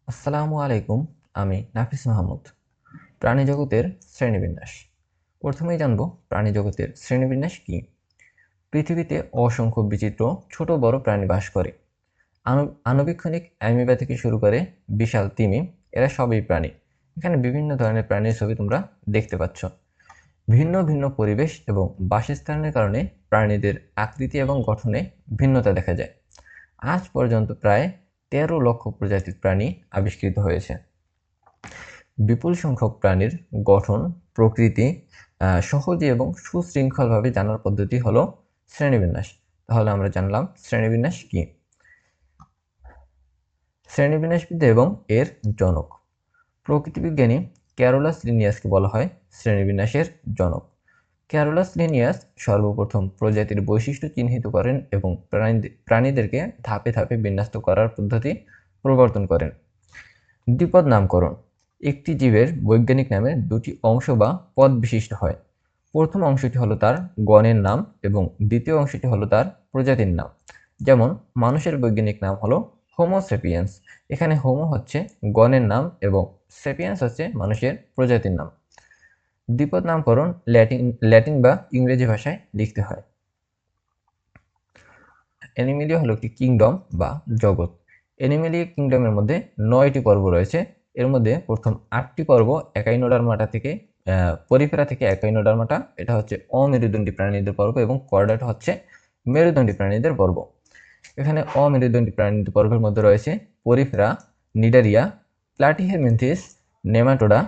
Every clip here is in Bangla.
আসসালামু আলাইকুম। আমি নাফিস মাহমুদ। প্রাণীজগতের শ্রেণীবিন্যাস। প্রথমেই জানব প্রাণীজগতের শ্রেণীবিন্যাস কি। পৃথিবীতে অসংখ্য বিচিত্র ছোট বড় প্রাণী বাস করে। আণুবীক্ষণিক অ্যামিবা থেকে শুরু করে বিশাল তিমি, এরা সবই প্রাণী। এখানে বিভিন্ন ধরনের প্রাণীর ছবি তোমরা দেখতে পাচ্ছ। ভিন্ন ভিন্ন পরিবেশ এবং বাসস্থানের কারণে প্রাণীদের আকৃতি এবং গঠনে ভিন্নতা দেখা যায়। আজ পর্যন্ত প্রায় ১৩ লক্ষ প্রজাতির প্রাণী আবিষ্কৃত হয়েছে। বিপুল সংখ্যক প্রাণীর গঠন, প্রকৃতি সহজে এবং সুশৃঙ্খলভাবে জানার পদ্ধতি হলো শ্রেণীবিন্যাস। তাহলে আমরা জানলাম শ্রেণীবিন্যাস কি। শ্রেণীবিন্যাসবিদ্যা এবং এর জনক। প্রকৃতিবিজ্ঞানী ক্যারোলাস লিনিয়াসকে বলা হয় শ্রেণীবিন্যাসের জনক। ক্যারোলাস লিনিয়াস সর্বপ্রথম প্রজাতির বৈশিষ্ট্য চিহ্নিত করেন এবং প্রাণীদেরকে ধাপে ধাপে বিন্যস্ত করার পদ্ধতি প্রবর্তন করেন। দ্বিপদ নামকরণ। একটি জীবের বৈজ্ঞানিক নামের দুটি অংশ বা পদ বিশিষ্ট হয়। প্রথম অংশটি হলো তার গণের নাম এবং দ্বিতীয় অংশটি হলো তার প্রজাতির নাম। যেমন মানুষের বৈজ্ঞানিক নাম হলো হোমো সেপিয়েন্স। এখানে হোমো হচ্ছে গণের নাম এবং সেপিয়েন্স হচ্ছে মানুষের প্রজাতির নাম। দ্বিপদ নামকরণ ল্যাটিন বা ইংরেজি ভাষায় লিখতে হয়। অ্যানিমেলিয়া হলো একটি কিংডম বা জগৎ। অ্যানিমেলিয়া কিংডমের মধ্যে ৯টি পর্ব রয়েছে। এর মধ্যে প্রথম ৮টি পর্ব একাইনোডার্মাটা থেকে পরিফেরা থেকে একাইনোডার্মাটা, এটা হচ্ছে অমেরুদণ্ডী প্রাণীদের পর্ব, এবং কর্ডাটা হচ্ছে মেরুদণ্ডী প্রাণীদের পর্ব। এখানে অমেরুদণ্ডী প্রাণীদের পর্বের মধ্যে রয়েছে Porifera, Cnidaria, Platyhelminthes, Nematoda,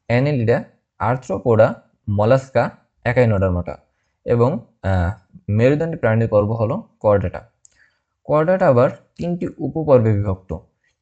Annelida, Arthropoda, Mollusca, Echinodermata. এবং মেরুদণ্ডী প্রাণীর পর্ব হলো কর্ডাটা। কর্ডাটা আবার ৩টি উপপর্বে বিভক্ত: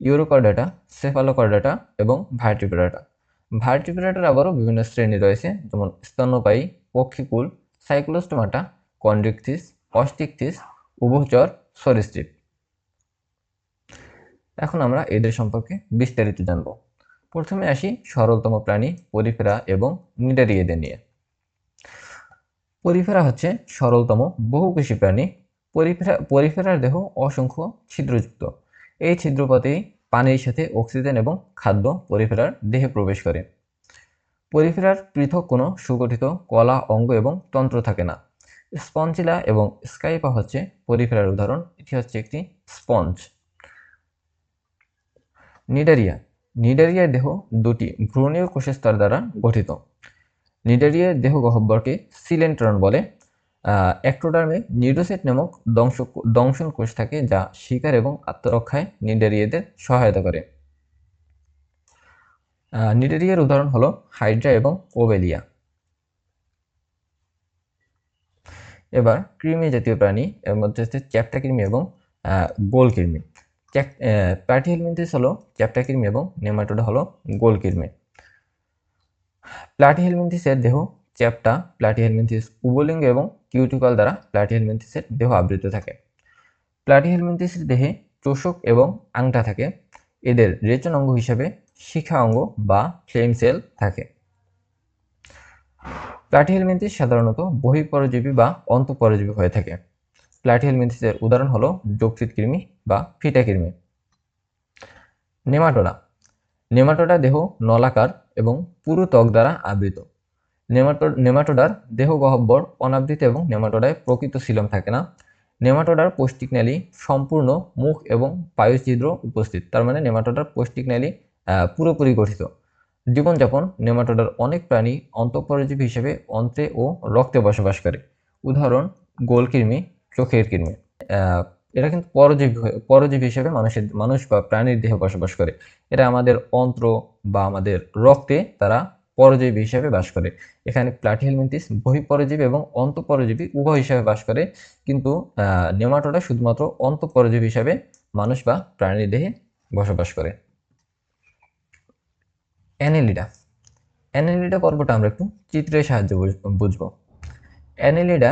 ইউরোকর্ডাটা, সেফালোকর্ডাটা এবং ভার্টিব্রেটা। ভার্টিব্রেটার আবারও বিভিন্ন শ্রেণী রয়েছে, যেমন স্তন্যপায়ী, পক্ষীকুল, সাইক্লোস্টোমাটা, কন্ড্রিকথিস, অস্টিকথিস, উভচর, সরীসৃপ। এখন আমরা এদের সম্পর্কে বিস্তারিত জানব। প্রথমে আসি সরলতম প্রাণী পরিফেরা এবং নিডারিয়েদের নিয়ে। পরিফেরা হচ্ছে সরলতম বহুকোষী প্রাণী। পরিফেরার দেহ অসংখ্য ছিদ্রযুক্ত। এই ছিদ্রপথেই পানির সাথে অক্সিজেন এবং খাদ্য পরিফেরার দেহে প্রবেশ করে। পরিফেরার পৃথক কোনো সুগঠিত কলা, অঙ্গ এবং তন্ত্র থাকে না। স্পঞ্জিলা এবং স্কাইপা হচ্ছে পরিফেরার উদাহরণ। এটি হচ্ছে একটি স্পঞ্জ। নিডারিয়ার দেহ দুটি ভ্রূণীয় কোষের স্তর দ্বারা গঠিত। নিডারিয়ার দেহ গহ্বরকে সিলেন্ট্রন বলে। অ্যাক্টোডার্মে নিডোসেট নামক দংশন কোষ থাকে, যা শিকার এবং আত্মরক্ষায় নিডারিয়াদের সহায়তা করে। নিডারিয়ার উদাহরণ হলো হাইড্রা এবং ওবেলিয়া। এবার কৃমি জাতীয় প্রাণী, এর মধ্যে হচ্ছে চ্যাপ্টা কৃমি এবং গোল কৃমি। প্লাটিহেলমিনথিস হলো চ্যাপ্টা কৃমি এবং নেমাটোডা হলো গোল কৃমি। প্লাটিহেলমিনথিসের দেহ চ্যাপ্টা। প্লাটিহেলমিনথিস উভলিঙ্গ এবং কিউটিকল দ্বারা প্লাটিহেলমিনথিসের দেহ আবৃত থাকে। প্লাটিহেলমিনথিসের দেহে চোষক এবং আংটা থাকে। এদের রেচন অঙ্গ হিসেবে শিখা অঙ্গ বা ফ্লেম সেল থাকে। প্লাটিহেলমিনথিস সাধারণত বহিঃপরজীবী বা অন্তঃপরজীবী হয়ে থাকে। প্লাটিহেলমিনথিসের উদাহরণ হলো যকৃৎ কৃমি বা ফিটা কৃমি। নেমাটোডা দেহ নলাকার এবং পুরু ত্বক দ্বারা আবৃত। নেমাটোডার দেহ গহ্বর অনাবৃত এবং নেমাটোডায় প্রকৃত সিলম থাকে না। নেমাটোডার পৌষ্টিকনালী সম্পূর্ণ মুখ এবং পায়ুছিদ্র উপস্থিত। তার মানে নেমাটোডার পৌষ্টিকনালী পুরোপুরি গঠিত। জীবনযাপন। নেমাটোডার অনেক প্রাণী অন্তঃপরজীবী হিসেবে অন্ত্রে ও রক্তে বসবাস করে। উদাহরণ গোলকৃমি, চোখের কৃমি। এরা কিন্তু পরজীবী হিসেবে মানুষ বা প্রাণীর দেহে বসবাস করে। এরা আমাদের অন্ত্র বা আমাদের রক্তে তারা পরজীবী হিসেবে বাস করে। এখানে প্লাটিহেলমিনথিস বহিঃপরজীবী এবং অন্তঃপরজীবী উভয় হিসেবে বাস করে, কিন্তু নেমাটোডা শুধুমাত্র অন্তঃপরজীবী হিসেবে মানুষ বা প্রাণীর দেহে বসবাস করে। অ্যানেলিডা পর্বটা আমরা একটু চিত্রের সাহায্যে বুঝবো। অ্যানেলিডা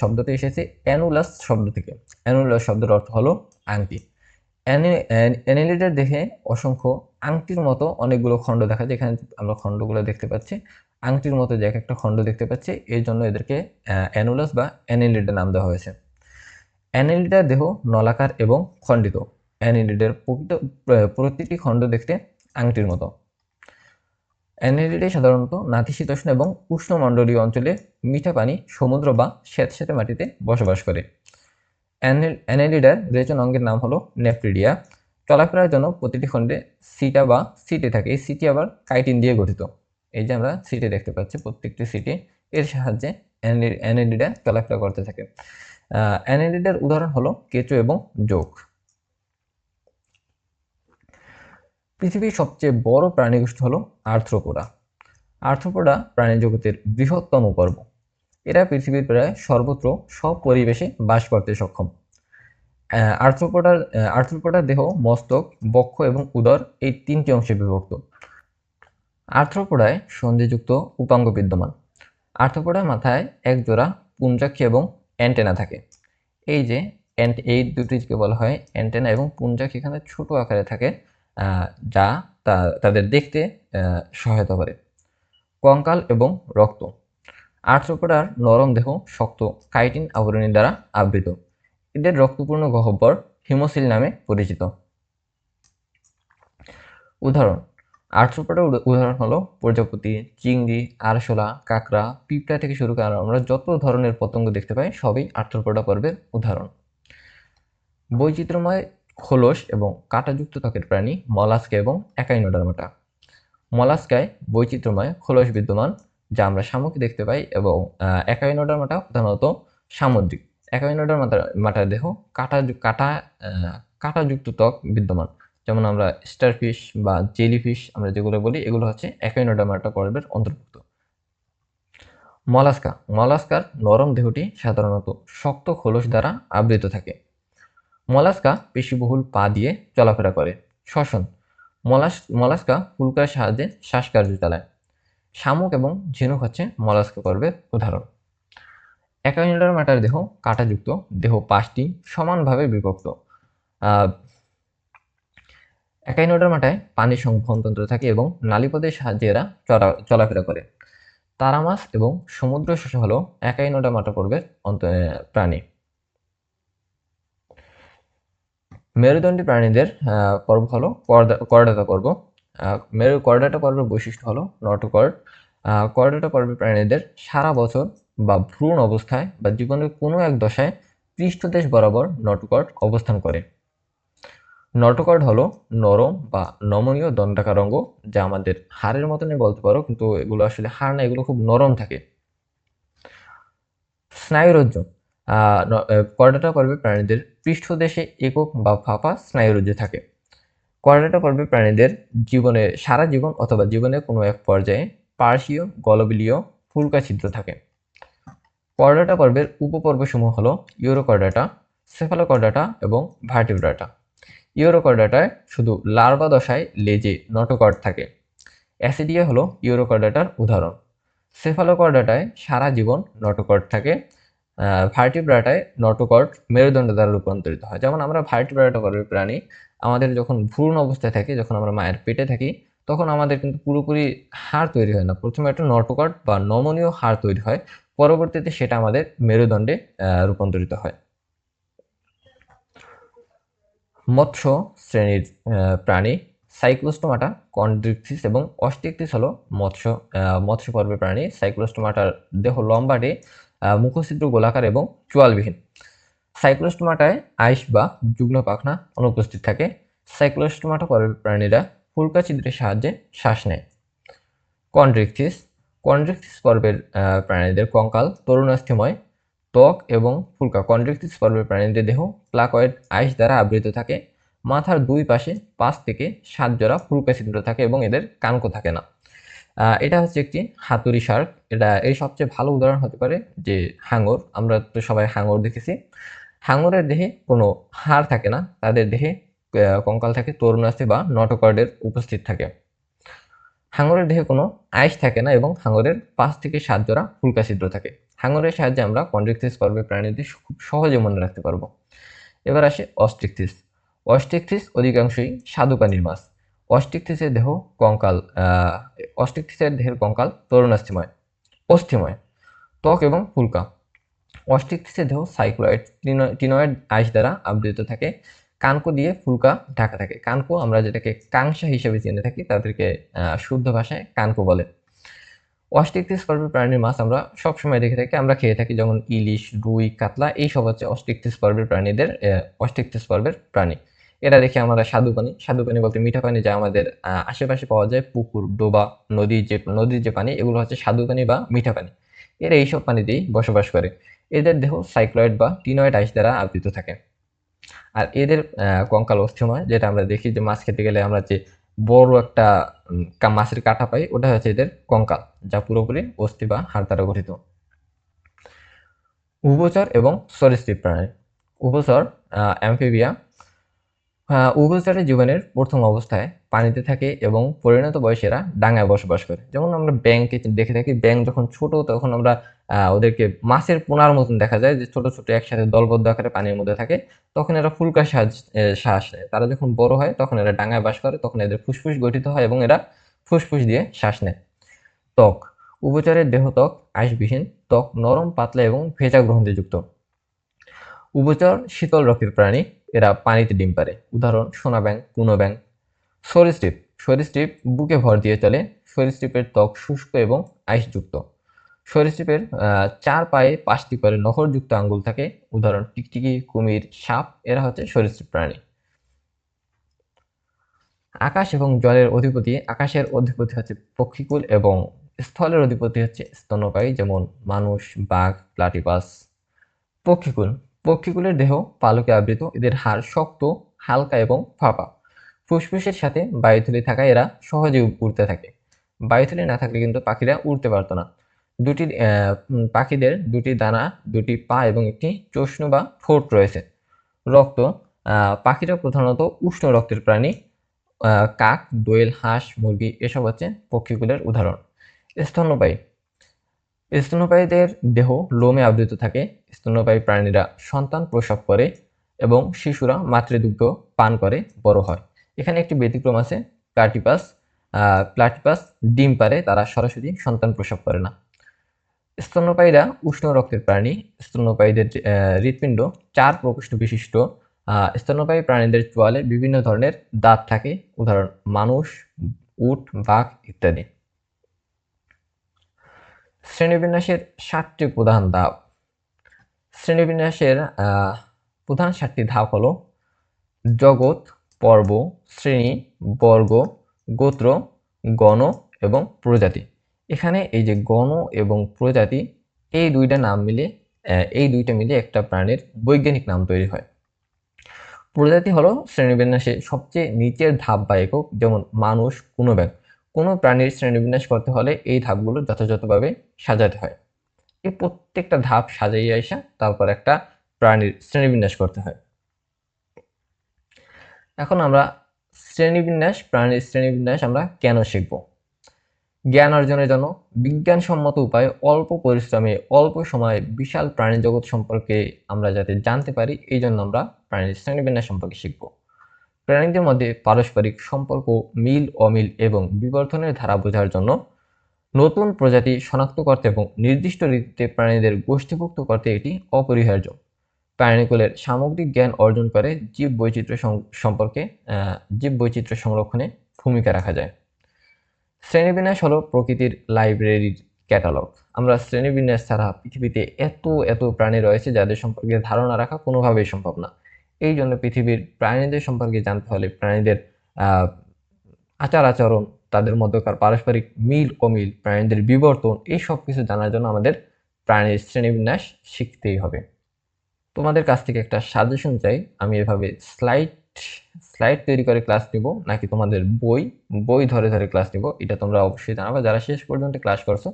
শব্দটি এসেছে অ্যানুলাস শব্দ থেকে। অ্যানুলাস শব্দের অর্থ হলো আংটি। অ্যানেলিডার দেহে অসংখ্য আংটির মতো অনেকগুলো খণ্ড দেখা যায়। এখানে আমরা খণ্ডগুলো দেখতে পাচ্ছি, আংটির মতো যে এক একটা খণ্ড দেখতে পাচ্ছি, এই জন্য এদেরকে অ্যানুলাস বা অ্যানেলিডা নাম দেওয়া হয়েছে। অ্যানেলিডার দেহ নলাকার এবং খণ্ডিত। অ্যানিলিডের প্রতিটি খণ্ড দেখতে আংটির মতো। অ্যানিলিডে সাধারণত নাতিশীতোষ্ণ এবং উষ্ণমণ্ডলীয় অঞ্চলে মিঠা পানি, সমুদ্র বা স্যাঁতসেঁতে মাটিতে বসবাস করে। অ্যানেলিডার রেচন অঙ্গের নাম হলো নেফ্রিডিয়া। চলাফেরার জন্য প্রতিটি খণ্ডে সিটা বা সিটে থাকে। এই সিটি আবার কাইটিন দিয়ে গঠিত। এই যে আমরা সিটে দেখতে পাচ্ছি, প্রত্যেকটি সিটে এর সাহায্যে অ্যানেলিডা চলাফেরা করতে থাকে। অ্যানেলিডার উদাহরণ হলো কেঁচো এবং জোঁক। পৃথিবীর সবচেয়ে বড় প্রাণীগোষ্ঠী হলো আর্থ্রোপোডা। আর্থ্রোপোডা প্রাণী জগতের বৃহত্তম পর্ব। এরা পৃথিবীর প্রায় সর্বত্র সব পরিবেশে বাস করতে সক্ষম। আর্থ্রোপোডার দেহ মস্তক, বক্ষ এবং উদর এই তিনটি অংশে বিভক্ত। আর্থ্রোপোডায় সন্ধিযুক্ত উপাঙ্গ বিদ্যমান। আর্থ্রোপোডার মাথায় এক জোড়া পুঞ্জাক্ষী এবং অ্যান্টেনা থাকে। এই যে এই দুটিকে বলা হয় অ্যান্টেনা এবং পুঞ্জাক্ষী এখানে ছোট আকারে থাকে, যা তাদের দেখতে সহায়তা করে। কঙ্কাল এবং রক্ত। আর্থ্রোপোডার নরম দেহ শক্ত কাইটিন আবরণী দ্বারা আবৃত। এদের রক্তপূর্ণ গহ্বর হিমোসিল নামে পরিচিত। উদাহরণ: আর্থ্রোপোডার উদাহরণ হলো প্রজাপতি, চিংড়ি, আরশোলা, কাঁকড়া, পিঁপড়া থেকে শুরু করে আমরা যত ধরনের পতঙ্গ দেখতে পাই সবই আর্থ্রোপোডা পর্বের উদাহরণ। বৈচিত্র্যময় খোলস এবং কাঁটাযুক্ত ত্বকের প্রাণী মলাস্কা এবং একাইনোডার্মাটা। মলাস্কায় বৈচিত্র্যময় খোলস বিদ্যমান, যা আমরা শামুকে দেখতে পাই, এবং একাইনোডার্মাটা প্রধানত সামুদ্রিক। একাইনোডার্মাটার দেহ কাঁটাযুক্ত ত্বক বিদ্যমান, যেমন আমরা স্টারফিশ বা জেলিফিশ আমরা যেগুলো বলি, এগুলো হচ্ছে একাইনোডার্মাটা পর্বের অন্তর্ভুক্ত। মলাস্কার নরম দেহটি সাধারণত শক্ত খোলস দ্বারা আবৃত থাকে। মলাস্কা পেশিবহুল পা দিয়ে চলাফেরা করে। শ্বসন: মলাস্কা হুলকার সাহায্যে শ্বাসকার্য চালায়। শামুক এবং ঝিনুক হচ্ছে মলাস্কা পর্বের উদাহরণ। একাইনোডার্মাটার দেহ কাঁটাযুক্ত, দেহ পাশটি সমানভাবে বিভক্ত। একাইনোডার্মাটায় পানি সংবহনতন্ত্র থাকে এবং নালীপথের সাহায্যে এরা চলাফেরা করে। তারা মাছ এবং সমুদ্র শস্য হলো একাইনোডার্মাটা পর্বের প্রাণী। মেরুদণ্ডী প্রাণীদের পর্ব হলো করডাটা পর্ব। করডাটা পর্বের বৈশিষ্ট্য হলো নটোকর্ড। করডাটা পর্বের প্রাণীদের সারা বছর বা ভ্রূণ অবস্থায় বা জীবনের কোনো এক দশায় পৃষ্ঠদেশ বরাবর নটোকর্ড অবস্থান করে। নটোকর্ড হলো নরম বা নমনীয় দণ্ডাকার অঙ্গ, যা আমাদের হাড়ের মতনই বলতে পারো, কিন্তু এগুলো আসলে হাড় না, এগুলো খুব নরম থাকে। স্নায়ুরজ্জ: করডাটা পর্বের প্রাণীদের পৃষ্ঠদেশে একক বা ফাঁপা স্নায়ুরজ্জ থাকে। করডাটা পর্বের প্রাণীদের সারা জীবন অথবা জীবনের কোনো এক পর্যায়ে পার্শ্বীয় গলবিলীয় ফুলকা ছিদ্র থাকে। করডাটা পর্বের উপপর্বসমূহ হলো ইউরোকর্ডাটা, সেফালোকর্ডাটা এবং ভার্টিব্রাটা। ইউরোকর্ডাটায় শুধু লার্ভা দশায় লেজে নটোকর্ড থাকে। অ্যাসিডিয়া হলো ইউরোকর্ডাটার উদাহরণ। সেফালোকর্ডাটায় সারা জীবন নটোকর্ড থাকে। ভার্টিব্রাটায় নটোকর্ড মেরুদণ্ড দ্বারা রূপান্তরিত হয়। যেমন আমরা ভার্টিব্রাটা পর্বের প্রাণী, আমাদের যখন ভ্রূণ অবস্থায় থাকি, যখন আমরা মায়ের পেটে থাকি, তখন আমাদের কিন্তু পুরোপুরি হাড় তৈরি হয় না। প্রথমে একটা নটোকর্ড বা নমনীয় হাড় তৈরি হয়, পরবর্তীতে সেটা আমাদের মেরুদণ্ডে রূপান্তরিত হয়। মৎস্য শ্রেণীর প্রাণী সাইক্লোস্টোমাটা, কন্ড্রিকথিস এবং অস্টিকথিস হলো মৎস্য পর্বের প্রাণী। সাইক্লোস্টোমাটার দেহ লম্বাটে, মুখছিদ্র গোলাকার এবং চোয়ালবিহীন। সাইক্লোস্টোমাটায় আইস বা যুগ্ম পাখনা অনুপস্থিত থাকে। সাইক্লোস্টোমাটা পর্বের প্রাণীরা ফুলকা ছিদ্রের সাহায্যে শ্বাস নেয়। কন্ড্রিকথিস পর্বের প্রাণীদের কঙ্কাল তরুণাস্থিময়, ত্বক এবং ফুলকা। কন্ড্রিকথিস পর্বের প্রাণীদের দেহ প্লাকয়েড আইস দ্বারা আবৃত থাকে। মাথার দুই পাশে 5 থেকে 7 জোড়া ফুলকা ছিদ্র থাকে এবং এদের কানকো থাকে না। এটা হচ্ছে একটি হাতুড়ি শার্ক। এর সবচেয়ে ভালো উদাহরণ হতে পারে যে হাঙর। আমরা তো সবাই হাঙর দেখেছি। হাঙরের দেহে কোনো হাড় থাকে না, তাদের দেহে কঙ্কাল থাকে, তরুণাস্থি বা নটোকর্ডের উপস্থিত থাকে। হাঙরের দেহে কোনো আইস থাকে না এবং হাঙরের 5 থেকে 7 জোড়া ফুলকা ছিদ্র থাকে। হাঙরের সাহায্যে আমরা কন্ড্রিকথিস পর্বের প্রাণীদের খুব সহজে মনে রাখতে পারবো। এবার আসে অস্ট্রিকথিস। অস্ট্রিকথিস অধিকাংশই স্বাদুপানির মাছ। অস্ট্রিকথিসের দেহের কঙ্কাল তরুণাস্থিময়, অস্থিময়, ত্বক এবং ফুলকা। অস্ট্রিকথিসের দেহ সাইক্লয়েড টিনয়েড আইস দ্বারা আবৃত থাকে। কানকো দিয়ে ফুলকা ঢাকা থাকে। কানকো আমরা যেটাকে কাংসা হিসেবে চিনে থাকি, তাদেরকে শুদ্ধ ভাষায় কানকো বলে। অস্টিকটিস পর্বের প্রাণীর মাছ আমরা সবসময় দেখে থাকি, আমরা খেয়ে থাকি, যেমন ইলিশ, রুই, কাতলা এইসব হচ্ছে অস্টিকটিস পর্বের প্রাণী। এরা দেখি আমরা স্বাদু পানি বলতে মিঠা পানি, যা আমাদের আশেপাশে পাওয়া যায়, পুকুর, ডোবা, নদীর যে পানি, এগুলো হচ্ছে স্বাদু পানি বা মিঠা পানি। এরা এইসব পানিতেই বসবাস করে। এদের দেহ সাইক্লয়েড বা টিনয়েড আইস দ্বারা আবৃত থাকে। আর এদের কঙ্কাল অস্থিময়, যেটা আমরা দেখি যে মাছ খেতে গেলে আমরা যে বড় একটা মাছের কাঁটা পাই, ওটা হচ্ছে এদের কঙ্কাল, যা পুরোপুরি অস্থি বা হাড় দ্বারা গঠিত। উভচর এবং সরীসৃপ প্রাণী। উভচর অ্যামফিবিয়া উভচরের জীবনের প্রথম অবস্থায় পানিতে থাকে এবং পরিণত বয়সে এরা ডাঙায় বসবাস করে। যেমন আমরা ব্যাঙকে দেখে থাকি, ব্যাঙ যখন ছোট তখন আমরা ওদেরকে মাছের পোনার মতন দেখা যায়, যে ছোট ছোট একসাথে দলবদ্ধ আকারে পানির মধ্যে থাকে। তখন এরা ফুলকা শ্বাস নেয়। তারা যখন বড় হয় তখন এরা ডাঙায় বাস করে, তখন এদের ফুসফুস গঠিত হয় এবং এরা ফুসফুস দিয়ে শ্বাস নেয়। ত্বক। উভচরের দেহ ত্বক আঁশবিহীন, ত্বক নরম, পাতলা এবং ভেজা গ্রন্থিযুক্ত। উভচর শীতল রকের প্রাণী, এরা পানিতে ডিম পাড়ে। উদাহরণ: সোনা ব্যাঙ, কুনো ব্যাঙ। সরীসৃপ। সরীসৃপ বুকে ভর দিয়ে চলে। সরীসৃপের ত্বক শুষ্ক এবং আইসযুক্ত। সরীসৃপের 4 পায়ে 5টি করে নখরযুক্ত আঙ্গুল থাকে। উদাহরণ: টিকটিকি, কুমির, সাপ। এরা হচ্ছে সরীসৃপ প্রাণী। আকাশ এবং জলের অধিপতি। আকাশের অধিপতি হচ্ছে পক্ষীকুল এবং স্থলের অধিপতি হচ্ছে স্তন্যপায়ী, যেমন মানুষ, বাঘ, প্লাটিপাস। পক্ষীকুল। পক্ষীকুলের দেহ পালকে আবৃত। এদের হাড় শক্ত, হালকা এবং ফাঁপা। ফুসফুসের সাথে বায়ুথলি থাকায় এরা সহজে উড়তে থাকে। বায়ুথলি না থাকলে কিন্তু পাখিরা উড়তে পারত না। পাখিদের 2টি ডানা, 2টি পা এবং একটি চষ্ণু বা ঠোঁট রয়েছে। রক্ত। পাখিরা প্রধানত উষ্ণ রক্তের প্রাণী। কাক, দোয়েল, হাঁস, মুরগি এসব হচ্ছে পক্ষীকুলের উদাহরণ। স্তন্যপায়ী। স্তন্যপায়ীদের দেহ লোমে আবৃত থাকে। স্তন্যপায়ী প্রাণীরা সন্তান প্রসব করে এবং শিশুরা মাতৃদুগ্ধ পান করে বড় হয়। এখানে একটি ব্যতিক্রম আছে, প্লাটিপাস। প্লাটিপাস ডিম পারে, তারা সরাসরি সন্তান প্রসব করে না। স্তন্যপায়ীরা উষ্ণ রক্তের প্রাণী। স্তন্যপায়ীদের হৃৎপিণ্ড 4 প্রকোষ্ঠ বিশিষ্ট। স্তন্যপায়ী প্রাণীদের চোয়ালে বিভিন্ন ধরনের দাঁত থাকে। উদাহরণ: মানুষ, উট, বাঘ ইত্যাদি। শ্রেণীবিন্যাসের 7টি প্রধান ধাপ। শ্রেণীবিন্যাসের প্রধান 7টি ধাপ হলো: জগৎ, পর্ব, শ্রেণী, বর্গ, গোত্র, গণ এবং প্রজাতি। এখানে এই যে গণ এবং প্রজাতি, এই দুইটা মিলে একটা প্রাণীর বৈজ্ঞানিক নাম তৈরি হয়। প্রজাতি হলো শ্রেণীবিন্যাসে সবচেয়ে নিচের ধাপ বা একক, যেমন মানুষ, কোনো ব্যাঙ। কোনো প্রাণীর শ্রেণীবিন্যাস করতে হলে এই ধাপগুলো যথাযথভাবে সাজাতে হয়। এই প্রত্যেকটা ধাপ সাজাইয়া আইসা তারপর একটা প্রাণীর শ্রেণীবিন্যাস করতে হয়। এখন আমরা প্রাণীর শ্রেণীবিন্যাস আমরা কেন শিখব? জ্ঞান অর্জনের জন্য বিজ্ঞানসম্মত উপায়ে অল্প পরিশ্রমে অল্প সময়ে বিশাল প্রাণী জগৎ সম্পর্কে আমরা যাতে জানতে পারি, এই জন্য আমরা প্রাণীর শ্রেণীবিন্যাস সম্পর্কে শিখব। প্রাণীদের মধ্যে পারস্পরিক সম্পর্ক, মিল, অমিল এবং বিবর্তনের ধারা বোঝার জন্য, নতুন প্রজাতি শনাক্ত করতে এবং নির্দিষ্ট রীতিতে প্রাণীদের গোষ্ঠীভুক্ত করতে এটি অপরিহার্য। প্রাণীকুলের সামগ্রিক জ্ঞান অর্জন করে জীববৈচিত্র্য সংরক্ষণে ভূমিকা রাখা যায়। শ্রেণীবিন্যাস হলো প্রকৃতির লাইব্রেরির ক্যাটালগ। আমরা শ্রেণীবিন্যাস ছাড়া পৃথিবীতে এত প্রাণী রয়েছে যাদের সম্পর্কে ধারণা রাখা কোনোভাবেই সম্ভব না। এই জন্য পৃথিবীর প্রাণীদের সম্পর্কে জানতে হলে প্রাণীদের আচার-আচরণ, তাদের মধ্যকার পারস্পরিক মিল অমিল, প্রাণীদের বিবর্তন, এই সব কিছু জানার জন্য আমাদের প্রাণীর শ্রেণীবিন্যাস শিখতেই হবে। তোমাদের কাছ থেকে একটা সাজেশন চাই, আমি এভাবে স্লাইড তৈরি করে ক্লাস নিব নাকি তোমাদের বই ধরে ক্লাস নিব, এটা তোমরা অবশ্যই জানাবা। যারা শেষ পর্যন্ত ক্লাস করছো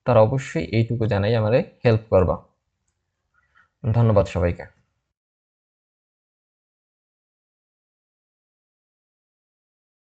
তারা অবশ্যই এইটুকু জানাই আমারে হেল্প করবা। ধন্যবাদ সবাইকে।